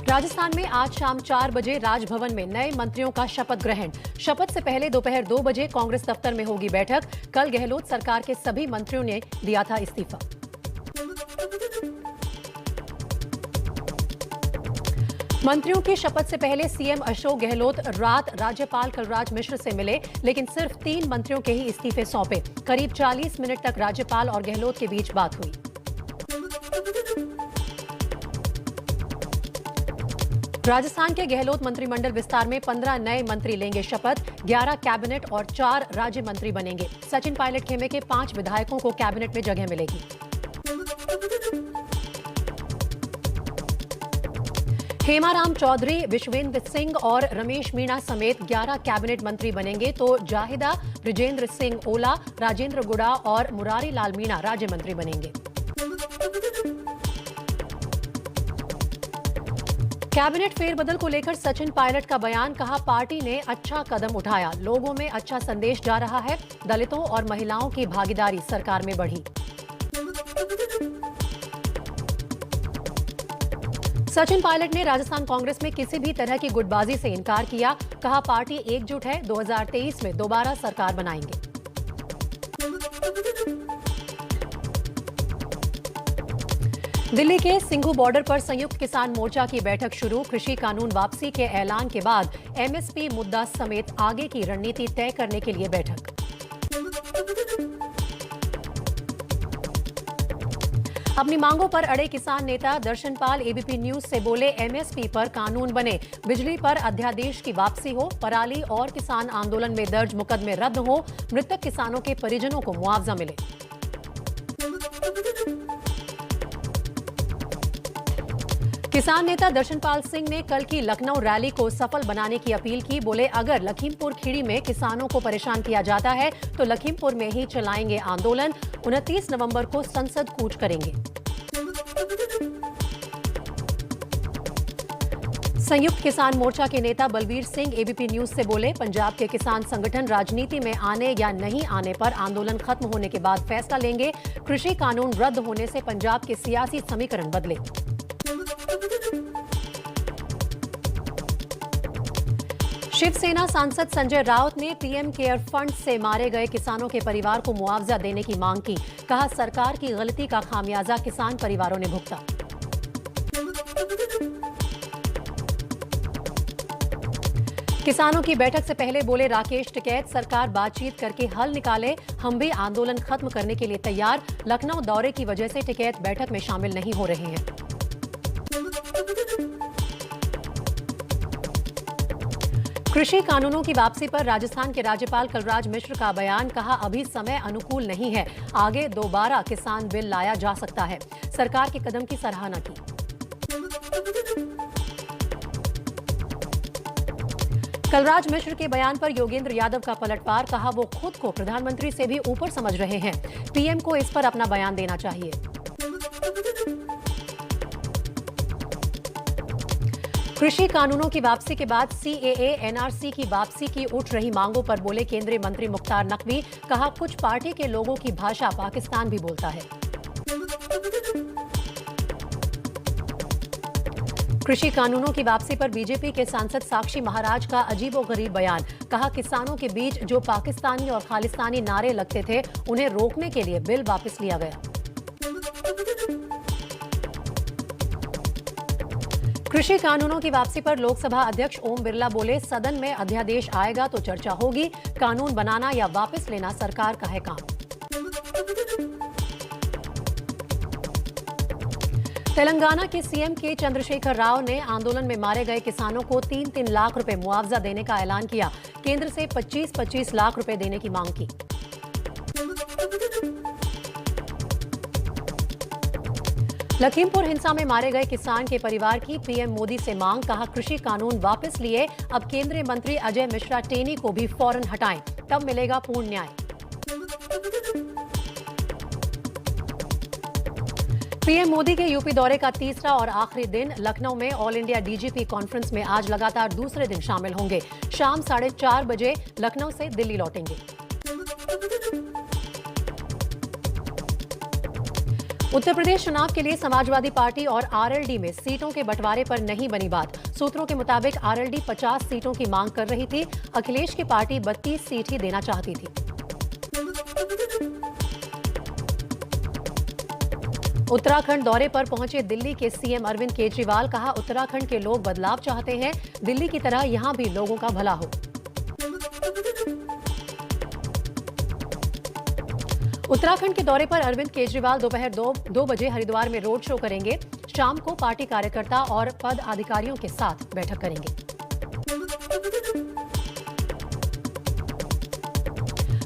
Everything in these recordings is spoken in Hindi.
राजस्थान में आज शाम 4 बजे राजभवन में नए मंत्रियों का शपथ ग्रहण। शपथ से पहले दोपहर 2 बजे कांग्रेस दफ्तर में होगी बैठक। कल गहलोत सरकार के सभी मंत्रियों ने दिया था इस्तीफा। मंत्रियों की शपथ से पहले सीएम अशोक गहलोत रात राज्यपाल कलराज मिश्र से मिले, लेकिन सिर्फ 3 मंत्रियों के ही इस्तीफे सौंपे। करीब 40 मिनट तक राज्यपाल और गहलोत के बीच बात हुई। राजस्थान के गहलोत मंत्रिमंडल विस्तार में 15 नए मंत्री लेंगे शपथ। 11 कैबिनेट और 4 राज्य मंत्री बनेंगे। सचिन पायलट खेमे के 5 विधायकों को कैबिनेट में जगह मिलेगी। हेमाराम चौधरी, विश्वेंद्र सिंह और रमेश मीणा समेत 11 कैबिनेट मंत्री बनेंगे, तो जाहिदा, ब्रिजेंद्र सिंह ओला, राजेंद्र गुड़ा और मुरारी लाल मीणा राज्य मंत्री बनेंगे। कैबिनेट फेरबदल को लेकर सचिन पायलट का बयान, कहा पार्टी ने अच्छा कदम उठाया, लोगों में अच्छा संदेश जा रहा है, दलितों और महिलाओं की भागीदारी सरकार में बढ़ी। सचिन पायलट ने राजस्थान कांग्रेस में किसी भी तरह की गुटबाजी से इनकार किया, कहा पार्टी एकजुट है, 2023 में दोबारा सरकार बनाएंगे। दिल्ली के सिंघू बॉर्डर पर संयुक्त किसान मोर्चा की बैठक शुरू। कृषि कानून वापसी के ऐलान के बाद एमएसपी मुद्दा समेत आगे की रणनीति तय करने के लिए बैठक। अपनी मांगों पर अड़े किसान नेता दर्शनपाल एबीपी न्यूज से बोले, एमएसपी पर कानून बने, बिजली पर अध्यादेश की वापसी हो, पराली और किसान आंदोलन में दर्ज मुकदमे रद्द हो, मृतक किसानों के परिजनों को मुआवजा मिले। किसान नेता दर्शनपाल सिंह ने कल की लखनऊ रैली को सफल बनाने की अपील की। बोले, अगर लखीमपुर खीरी में किसानों को परेशान किया जाता है तो लखीमपुर में ही चलाएंगे आंदोलन। 29 नवंबर को संसद कूच करेंगे। संयुक्त किसान मोर्चा के नेता बलवीर सिंह एबीपी न्यूज से बोले, पंजाब के किसान संगठन राजनीति में आने या नहीं आने पर आंदोलन खत्म होने के बाद फैसला लेंगे। कृषि कानून रद्द होने से पंजाब के सियासी समीकरण बदले। शिवसेना सांसद संजय राउत ने पीएम केयर फंड से मारे गए किसानों के परिवार को मुआवजा देने की मांग की, कहा सरकार की गलती का खामियाजा किसान परिवारों ने भुगता। किसानों की बैठक से पहले बोले राकेश टिकैत, सरकार बातचीत करके हल निकाले, हम भी आंदोलन खत्म करने के लिए तैयार। लखनऊ दौरे की वजह से टिकैत बैठक में शामिल नहीं हो रहे हैं। कृषि कानूनों की वापसी पर राजस्थान के राज्यपाल कलराज मिश्र का बयान, कहा अभी समय अनुकूल नहीं है, आगे दोबारा किसान बिल लाया जा सकता है। सरकार के कदम की सराहना की। कलराज मिश्र के बयान पर योगेंद्र यादव का पलटवार, कहा वो खुद को प्रधानमंत्री से भी ऊपर समझ रहे हैं, पीएम को इस पर अपना बयान देना चाहिए। कृषि कानूनों की वापसी के बाद सीएए, एनआरसी की वापसी की उठ रही मांगों पर बोले केंद्रीय मंत्री मुख्तार नकवी, कहा कुछ पार्टी के लोगों की भाषा पाकिस्तान भी बोलता है। कृषि कानूनों की वापसी पर बीजेपी के सांसद साक्षी महाराज का अजीबोगरीब बयान, कहा किसानों के बीच जो पाकिस्तानी और खालिस्तानी नारे लगते थे उन्हें रोकने के लिए बिल वापस लिया गया। कृषि कानूनों की वापसी पर लोकसभा अध्यक्ष ओम बिरला बोले, सदन में अध्यादेश आएगा तो चर्चा होगी, कानून बनाना या वापस लेना सरकार का है काम। तेलंगाना के सीएम के चंद्रशेखर राव ने आंदोलन में मारे गए किसानों को 3-3 लाख रुपए मुआवजा देने का ऐलान किया। केंद्र से 25-25 लाख रुपए देने की मांग की। लखीमपुर हिंसा में मारे गए किसान के परिवार की पीएम मोदी से मांग, कहा कृषि कानून वापस लिए, अब केंद्रीय मंत्री अजय मिश्रा टेनी को भी फौरन हटाएं, तब मिलेगा पूर्ण न्याय। पीएम मोदी के यूपी दौरे का तीसरा और आखिरी दिन लखनऊ में ऑल इंडिया डीजीपी कॉन्फ्रेंस में आज लगातार दूसरे दिन शामिल होंगे। शाम 4:30 बजे लखनऊ से दिल्ली लौटेंगे। उत्तर प्रदेश चुनाव के लिए समाजवादी पार्टी और आरएलडी में सीटों के बंटवारे पर नहीं बनी बात। सूत्रों के मुताबिक आरएलडी 50 सीटों की मांग कर रही थी। अखिलेश की पार्टी 32 सीट ही देना चाहती थी। उत्तराखंड दौरे पर पहुंचे दिल्ली के सीएम अरविंद केजरीवाल, कहा उत्तराखंड के लोग बदलाव चाहते हैं, दिल्ली की तरह यहां भी लोगों का भला हो। उत्तराखंड के दौरे पर अरविंद केजरीवाल दोपहर 2 बजे हरिद्वार में रोड शो करेंगे। शाम को पार्टी कार्यकर्ता और पद अधिकारियों के साथ बैठक करेंगे।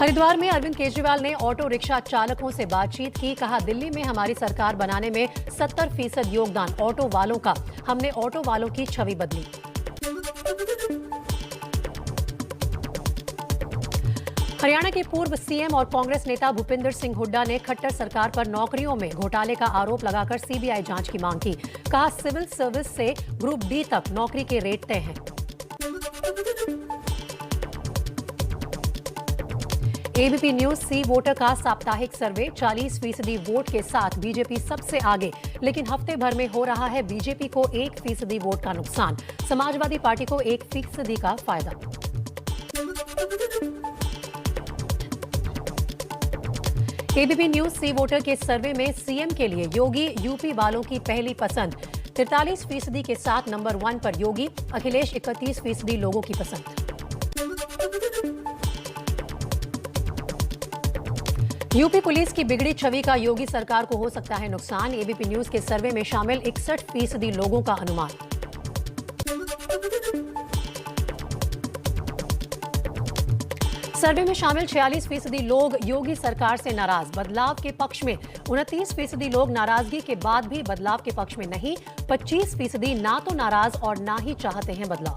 हरिद्वार में अरविंद केजरीवाल ने ऑटो रिक्शा चालकों से बातचीत की, कहा दिल्ली में हमारी सरकार बनाने में 70% योगदान ऑटो वालों का, हमने ऑटो वालों की छवि बदली। हरियाणा के पूर्व सीएम और कांग्रेस नेता भूपिंदर सिंह हुड्डा ने खट्टर सरकार पर नौकरियों में घोटाले का आरोप लगाकर सीबीआई जांच की मांग की। कहा सिविल सर्विस से ग्रुप डी तक नौकरी के रेट तय हैं। एबीपी न्यूज सी वोटर का साप्ताहिक सर्वे 40% वोट के साथ बीजेपी सबसे आगे, लेकिन हफ्ते भर में हो रहा है बीजेपी को 1% वोट का नुकसान, समाजवादी पार्टी को 1% का फायदा। एबीपी न्यूज सी वोटर के सर्वे में सीएम के लिए योगी यूपी वालों की पहली पसंद, 43% के साथ नंबर 1 पर योगी, अखिलेश 31% लोगों की पसंद। यूपी पुलिस की बिगड़ी छवि का योगी सरकार को हो सकता है नुकसान, एबीपी न्यूज के सर्वे में शामिल 61% लोगों का अनुमान। सर्वे में शामिल 46% लोग योगी सरकार से नाराज, बदलाव के पक्ष में 29% लोग नाराजगी के बाद भी बदलाव के पक्ष में नहीं, 25% ना तो नाराज और ना ही चाहते हैं बदलाव।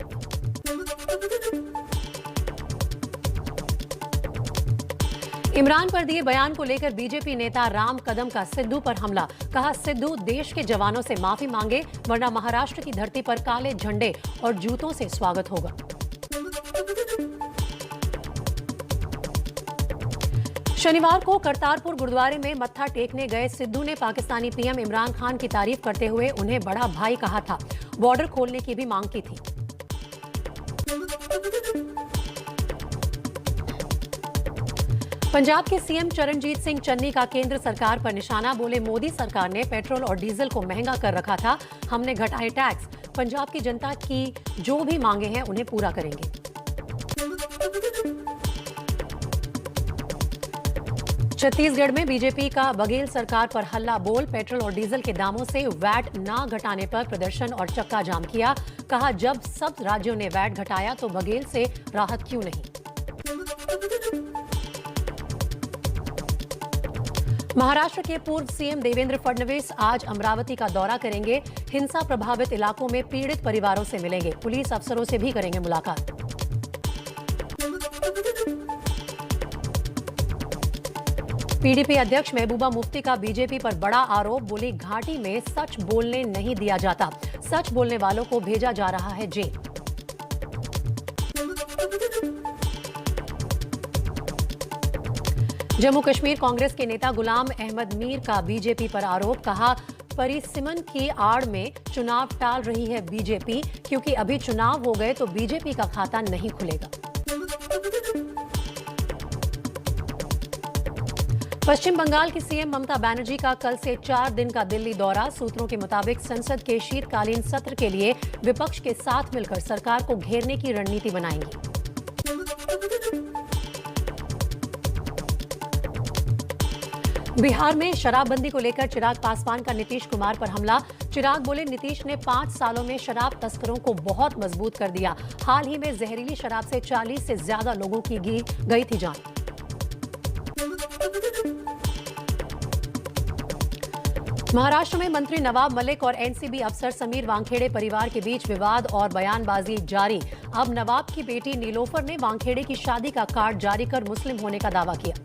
इमरान पर दिए बयान को लेकर बीजेपी नेता राम कदम का सिद्धू पर हमला, कहा सिद्धू देश के जवानों से माफी मांगे वरना महाराष्ट्र की धरती पर काले झंडे और जूतों से स्वागत होगा। शनिवार को करतारपुर गुरुद्वारे में मत्था टेकने गए सिद्धू ने पाकिस्तानी पीएम इमरान खान की तारीफ करते हुए उन्हें बड़ा भाई कहा था, बॉर्डर खोलने की भी मांग की थी। पंजाब के सीएम चरणजीत सिंह चन्नी का केंद्र सरकार पर निशाना, बोले मोदी सरकार ने पेट्रोल और डीजल को महंगा कर रखा था, हमने घटाए टैक्स, पंजाब की जनता की जो भी मांगे हैं उन्हें पूरा करेंगे। छत्तीसगढ़ में बीजेपी का बघेल सरकार पर हल्ला बोल, पेट्रोल और डीजल के दामों से वैट ना घटाने पर प्रदर्शन और चक्का जाम किया, कहा जब सब राज्यों ने वैट घटाया तो बघेल से राहत क्यों नहीं। महाराष्ट्र के पूर्व सीएम देवेंद्र फडणवीस आज अमरावती का दौरा करेंगे, हिंसा प्रभावित इलाकों में पीड़ित परिवारों से मिलेंगे, पुलिस अफसरों से भी करेंगे मुलाकात। पीडीपी अध्यक्ष महबूबा मुफ्ती का बीजेपी पर बड़ा आरोप, बोली घाटी में सच बोलने नहीं दिया जाता, सच बोलने वालों को भेजा जा रहा है जेल। जम्मू कश्मीर कांग्रेस के नेता गुलाम अहमद मीर का बीजेपी पर आरोप, कहा परिसिमन की आड़ में चुनाव टाल रही है बीजेपी, क्योंकि अभी चुनाव हो गए तो बीजेपी का खाता नहीं खुलेगा। पश्चिम बंगाल की सीएम ममता बनर्जी का कल से 4 दिन का दिल्ली दौरा, सूत्रों के मुताबिक संसद के शीतकालीन सत्र के लिए विपक्ष के साथ मिलकर सरकार को घेरने की रणनीति बनाएंगी। बिहार में शराबबंदी को लेकर चिराग पासवान का नीतीश कुमार पर हमला, चिराग बोले नीतीश ने 5 सालों में शराब तस्करों को बहुत मजबूत कर दिया, हाल ही में जहरीली शराब से 40 से ज्यादा लोगों की गई थी जान। महाराष्ट्र में मंत्री नवाब मलिक और एनसीबी अफसर समीर वानखेड़े परिवार के बीच विवाद और बयानबाजी जारी, अब नवाब की बेटी नीलोफर ने वानखेड़े की शादी का कार्ड जारी कर मुस्लिम होने का दावा किया।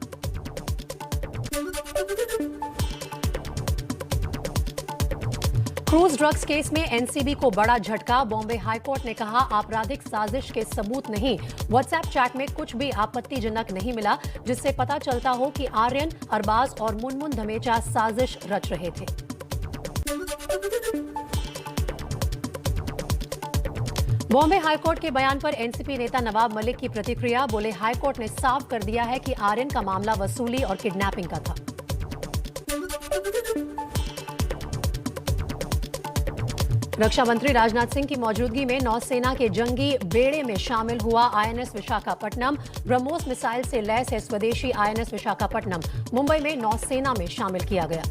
क्रूज ड्रग्स केस में एनसीबी को बड़ा झटका। बॉम्बे हाईकोर्ट ने कहा आपराधिक साजिश के सबूत नहीं। व्हाट्सएप चैट में कुछ भी आपत्तिजनक नहीं मिला जिससे पता चलता हो कि आर्यन, अरबाज और मुनमुन धमेचा साजिश रच रहे थे। बॉम्बे हाईकोर्ट के बयान पर एनसीपी नेता नवाब मलिक की प्रतिक्रिया। बोले हाईकोर्ट ने साफ कर दिया है कि आर्यन का मामला वसूली और किडनैपिंग का था। रक्षा मंत्री राजनाथ सिंह की मौजूदगी में नौसेना के जंगी बेड़े में शामिल हुआ आईएनएस विशाखापट्टनम। ब्रह्मोस मिसाइल से लैस है स्वदेशी आईएनएस विशाखापट्टनम। मुंबई में नौसेना में शामिल किया गया।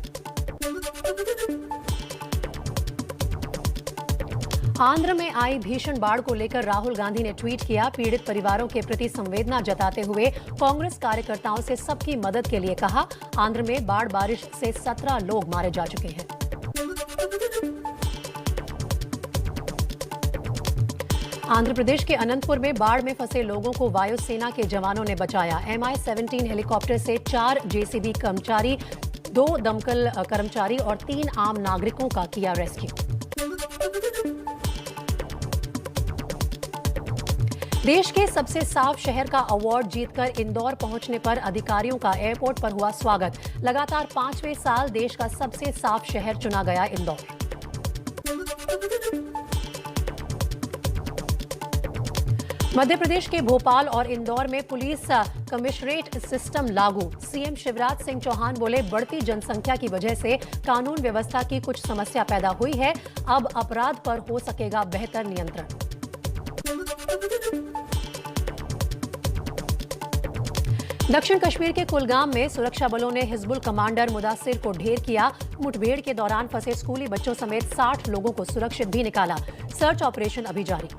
आंध्र में आई भीषण बाढ़ को लेकर राहुल गांधी ने ट्वीट किया। पीड़ित परिवारों के प्रति संवेदना जताते हुए कांग्रेस कार्यकर्ताओं से सबकी मदद के लिए कहा। आंध्र में बाढ़ बारिश से 17 लोग मारे जा चुके हैं। आंध्र प्रदेश के अनंतपुर में बाढ़ में फंसे लोगों को वायुसेना के जवानों ने बचाया। MI-17 हेलीकॉप्टर से 4 जेसीबी कर्मचारी, 2 दमकल कर्मचारी और 3 आम नागरिकों का किया रेस्क्यू। देश के सबसे साफ शहर का अवार्ड जीतकर इंदौर पहुंचने पर अधिकारियों का एयरपोर्ट पर हुआ स्वागत। लगातार 5वें साल देश का सबसे साफ शहर चुना गया इंदौर। मध्य प्रदेश के भोपाल और इंदौर में पुलिस कमिश्नरेट सिस्टम लागू। सीएम शिवराज सिंह चौहान बोले बढ़ती जनसंख्या की वजह से कानून व्यवस्था की कुछ समस्या पैदा हुई है। अब अपराध पर हो सकेगा बेहतर नियंत्रण। दक्षिण कश्मीर के कुलगाम में सुरक्षा बलों ने हिजबुल कमांडर मुदासिर को ढेर किया। मुठभेड़ के दौरान फंसे स्कूली बच्चों समेत 60 लोगों को सुरक्षित भी निकाला। सर्च ऑपरेशन अभी जारी।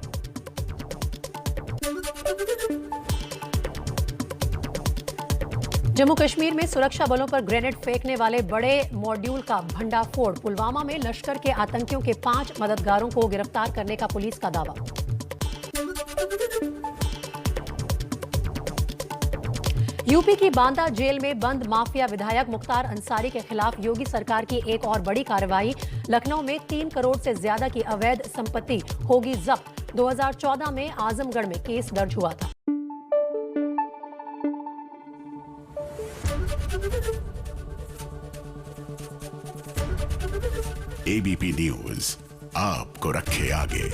जम्मू कश्मीर में सुरक्षा बलों पर ग्रेनेड फेंकने वाले बड़े मॉड्यूल का भंडाफोड़। पुलवामा में लश्कर के आतंकियों के 5 मददगारों को गिरफ्तार करने का पुलिस का दावा। यूपी की बांदा जेल में बंद माफिया विधायक मुख्तार अंसारी के खिलाफ योगी सरकार की एक और बड़ी कार्रवाई। लखनऊ में 3 करोड़ से ज्यादा की अवैध संपत्ति होगी जब्त। 2014 में आजमगढ़ में केस दर्ज हुआ था। एबीपी न्यूज आपको रखे आगे।